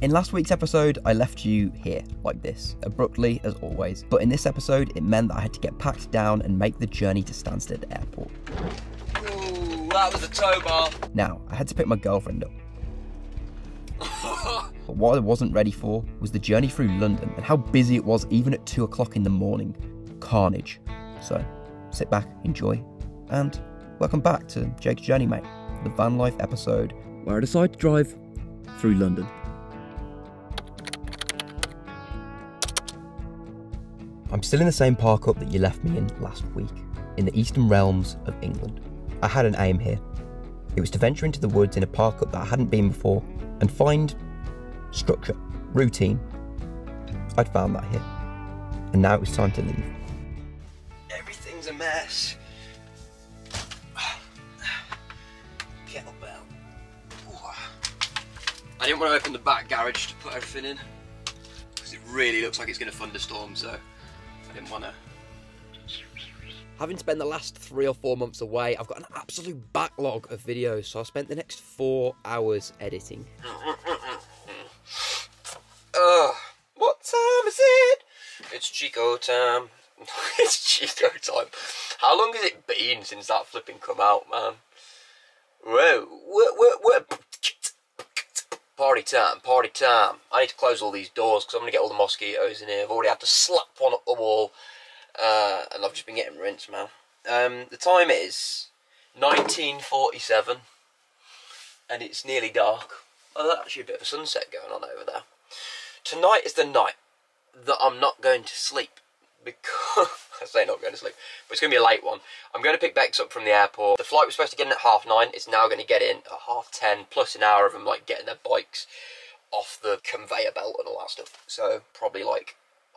In last week's episode, I left you here, like this, abruptly as always, but in this episode, it meant that I had to get packed down and make the journey to Stansted Airport. Ooh, that was a tow bar. Now, I had to pick my girlfriend up. But what I wasn't ready for was the journey through London and how busy it was even at 2 o'clock in the morning. Carnage. So, sit back, enjoy, and welcome back to Jake's Journey, mate, the van life episode where I decide to drive through London. I'm still in the same park up that you left me in last week, in the eastern realms of England. I had an aim here. It was to venture into the woods in a park up that I hadn't been before and find structure, routine. I'd found that here, and now it was time to leave. Everything's a mess. Kettlebell. I didn't want to open the back garage to put everything in because it really looks like it's going to thunderstorm, so I didn't want to. Having spent the last 3 or 4 months away, I've got an absolute backlog of videos, so I spent the next 4 hours editing. What time is it? It's Chico time. It's Chico time. How long has it been since that flipping come out, man? Whoa, party time, party time. I need to close all these doors because I'm going to get all the mosquitoes in here. I've already had to slap one up the wall. And I've just been getting rinsed, man. The time is 19:47, and it's nearly dark. Oh, there's actually a bit of a sunset going on over there. Tonight is the night that I'm not going to sleep, because I say not going to sleep, but it's going to be a late one. I'm going to pick Bex up from the airport. The flight was supposed to get in at 9:30. It's now going to get in at 10:30, plus an hour of them like getting their bikes off the conveyor belt and all that stuff. So probably like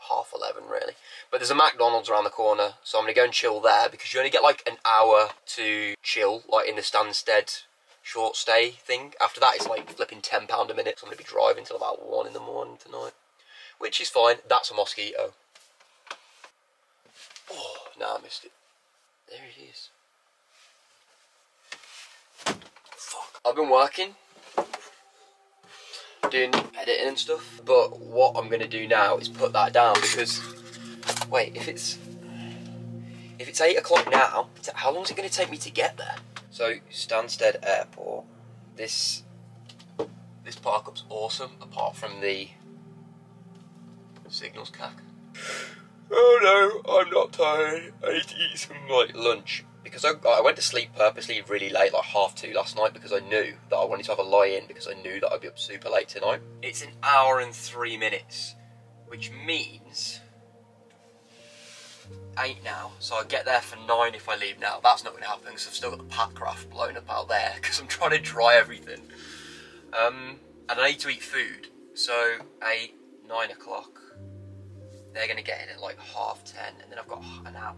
11:30 really. But there's a McDonald's around the corner, so I'm going to go and chill there, because you only get like an hour to chill, like in the Stansted short stay thing. After that it's like flipping £10 a minute, so I'm going to be driving till about 1 in the morning tonight, which is fine. That's a mosquito. Oh, no, I missed it. There it is. Fuck. I've been working, doing editing and stuff, but what I'm going to do now is put that down, because wait, if it's 8 o'clock now, how long is it going to take me to get there? So Stansted Airport, this park up's awesome apart from the signals cack. Oh no, I'm not tired. I need to eat some like lunch, because I went to sleep purposely really late, like 2:30 last night, because I knew that I wanted to have a lie-in, because I knew that I'd be up super late tonight. It's 1 hour and 3 minutes, which means 8 now, so I'll get there for 9 if I leave now. That's not going to happen, because I've still got the Patcraft blown up out there, because I'm trying to dry everything. And I need to eat food, so 8, 9 o'clock. They're going to get in at like 10:30, and then I've got an hour.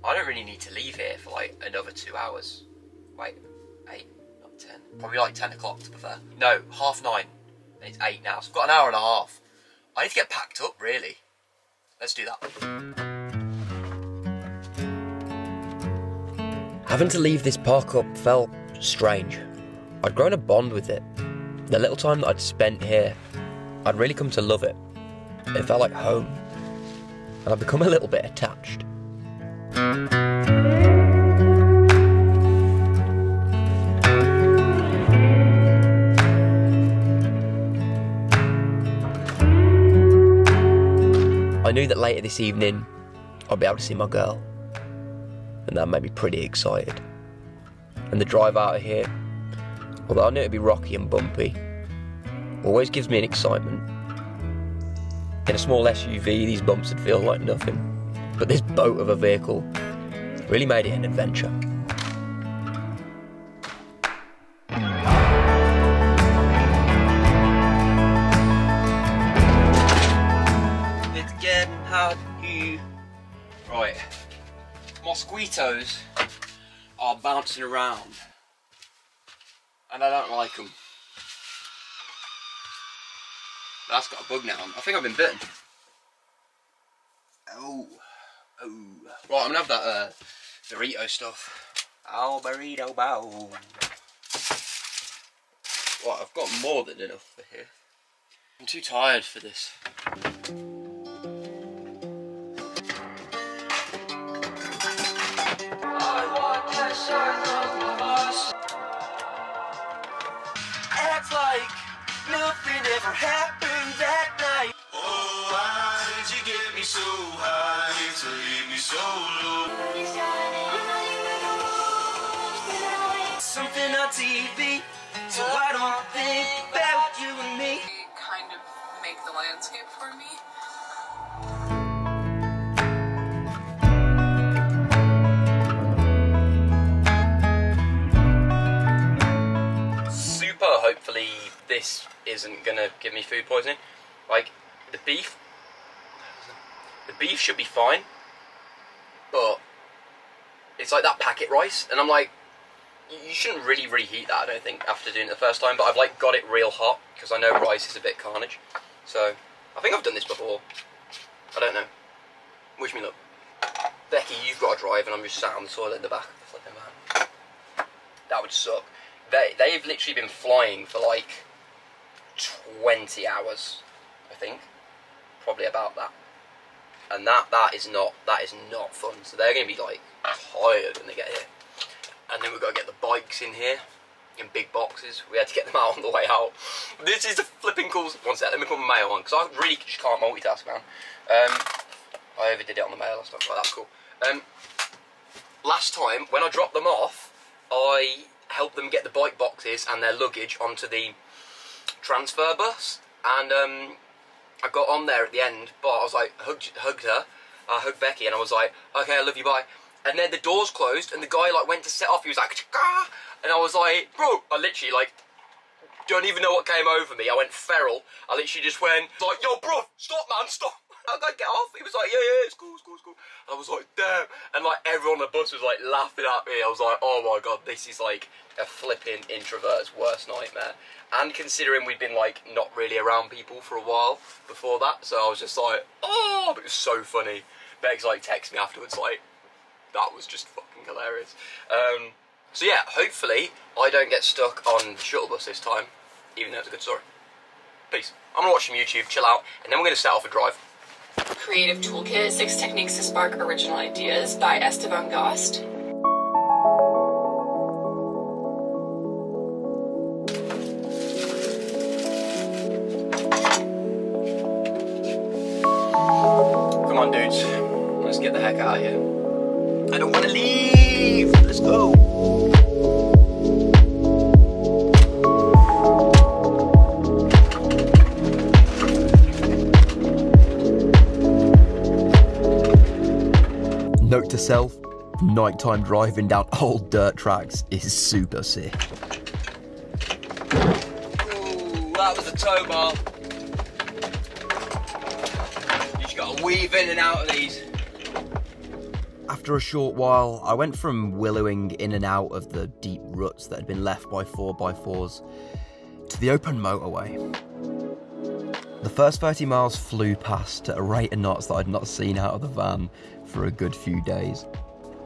I don't really need to leave here for like another 2 hours. Wait, 8, not 10. Probably like 10 o'clock to be fair. No, 9:30, and it's 8 now, so I've got an hour and a half. I need to get packed up, really. Let's do that. Having to leave this park up felt strange. I'd grown a bond with it. The little time that I'd spent here, I'd really come to love it. It felt like home, and I'd become a little bit attached. I knew that later this evening I'd be able to see my girl, and that made me pretty excited. And the drive out of here, although I knew it'd be rocky and bumpy, always gives me an excitement. In a small SUV, these bumps would feel like nothing, but this boat of a vehicle really made it an adventure. It's getting hot here. Right, mosquitoes are bouncing around, and I don't like them. That's got a bug now. I think I've been bitten. Oh. Right, I'm gonna have that burrito stuff. Oh, burrito bowl. Right, I've got more than enough for here. I'm too tired for this. Act like nothing ever happened that night. Oh, why did you get me so high to leave me so low? Something on TV, so I don't think about you and me. They kind of make the landscape for me. Super, hopefully this isn't gonna give me food poisoning. Like, the beef should be fine, but it's like that packet rice, and I'm like, you shouldn't really reheat that, I don't think, after doing it the first time, but I've like got it real hot, because I know rice is a bit carnage. So, I think I've done this before. I don't know. Wish me luck. Becky, you've got to drive, and I'm just sat on the toilet in the back of the flipping van. That would suck. They've literally been flying for like 20 hours, I think. Probably about that. And that is not fun. So they're going to be like tired when they get here. And then we've got to get the bikes in here in big boxes. We had to get them out on the way out. This is the flipping cool. One sec, let me put my mail on, because I really just can't multitask, man. I overdid it on the mail last time. Right, that's cool. Last time, when I dropped them off, I helped them get the bike boxes and their luggage onto the transfer bus. And I got on there at the end, but I was like, hugged her. I hugged Becky, and I was like, okay, I love you, bye. And then the doors closed, and the guy like went to set off. He was like, "Chaka!" And I was like, bro, I literally like don't even know what came over me. I went feral. I literally just went like, yo, bro, stop, man, stop. I gotta get off. He was like, yeah, it's cool, it's cool, it's cool. I was like, damn. And like everyone on the bus was like laughing at me. I was like, oh my god, this is like a flipping introvert's worst nightmare. And considering we'd been like not really around people for a while before that, so I was just like, oh, but it was so funny. Bex like texted me afterwards like, that was just fucking hilarious. So yeah, hopefully I don't get stuck on the shuttle bus this time, even though it's a good story. Peace. I'm gonna watch some YouTube, chill out, and then we're gonna set off a drive. Creative Toolkit, 6 Techniques to Spark Original Ideas by Esteban Gost. Come on, dudes. Let's get the heck out of here. I don't want to leave. Let's go. Note to self, nighttime driving down old dirt tracks is super sick. Ooh, that was a tow bar. You just gotta weave in and out of these. After a short while, I went from willowing in and out of the deep ruts that had been left by 4x4s to the open motorway. The first 30 miles flew past at a rate of knots that I'd not seen out of the van for a good few days.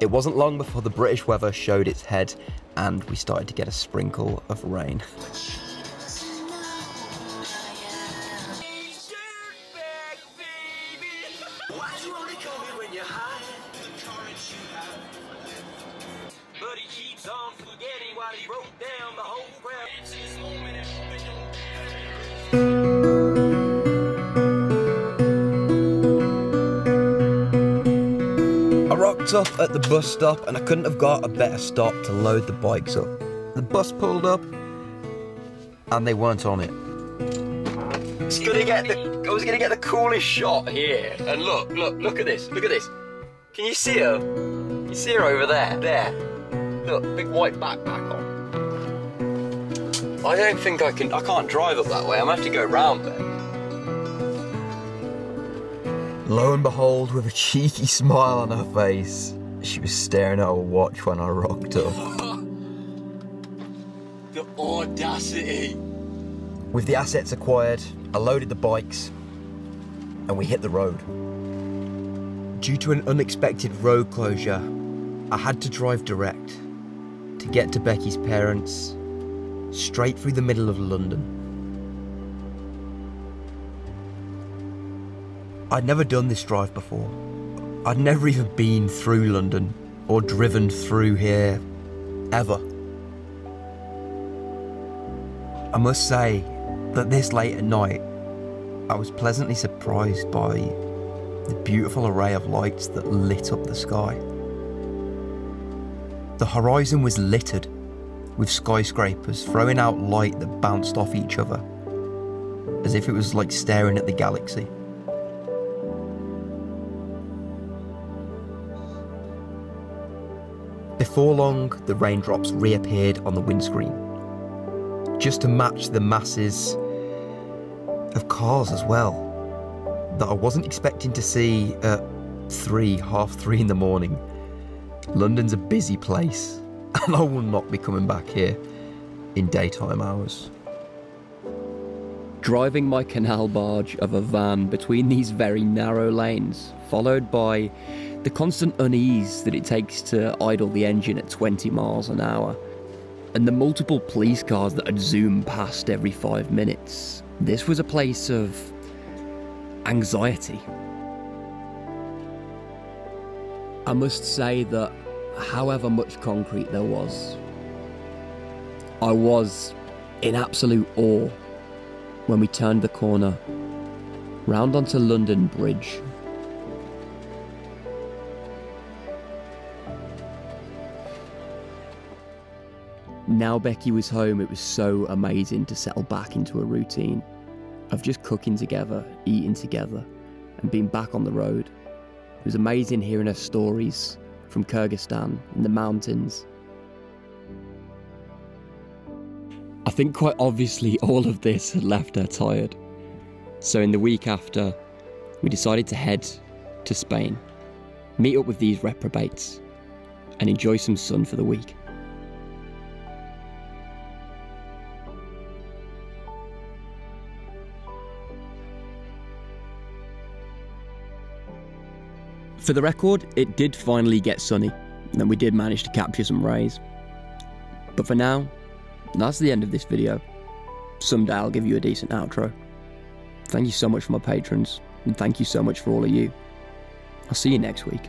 It wasn't long before the British weather showed its head and we started to get a sprinkle of rain. But he keeps on forgetting what he wrote down the whole crap. I rocked up at the bus stop and I couldn't have got a better stop to load the bikes up. The bus pulled up and they weren't on it. I was gonna get the coolest shot here. And look at this. Look at this. Can you see her? You see her over there? There. Look, big white backpack on. I don't think I can't drive up that way. I'm gonna have to go round there. Lo and behold, with a cheeky smile on her face, she was staring at her watch when I rocked up. The audacity. With the assets acquired, I loaded the bikes and we hit the road. Due to an unexpected road closure, I had to drive direct to get to Becky's parents, straight through the middle of London. I'd never done this drive before. I'd never even been through London or driven through here, ever. I must say that this late at night, I was pleasantly surprised by the beautiful array of lights that lit up the sky. The horizon was littered with skyscrapers throwing out light that bounced off each other, as if it was like staring at the galaxy. Before long, the raindrops reappeared on the windscreen, just to match the masses of cars as well, that I wasn't expecting to see at half three in the morning. London's a busy place, and I will not be coming back here in daytime hours. Driving my canal barge of a van between these very narrow lanes, followed by the constant unease that it takes to idle the engine at 20 miles an hour, and the multiple police cars that had zoomed past every 5 minutes. This was a place of anxiety. I must say that however much concrete there was, I was in absolute awe when we turned the corner round onto London Bridge. Now Becky was home, it was so amazing to settle back into a routine of just cooking together, eating together, and being back on the road. It was amazing hearing her stories from Kyrgyzstan in the mountains. I think quite obviously all of this had left her tired. So in the week after, we decided to head to Spain, meet up with these reprobates, and enjoy some sun for the week. For the record, it did finally get sunny, and we did manage to capture some rays. But for now, that's the end of this video. Someday I'll give you a decent outro. Thank you so much for my patrons, and thank you so much for all of you. I'll see you next week.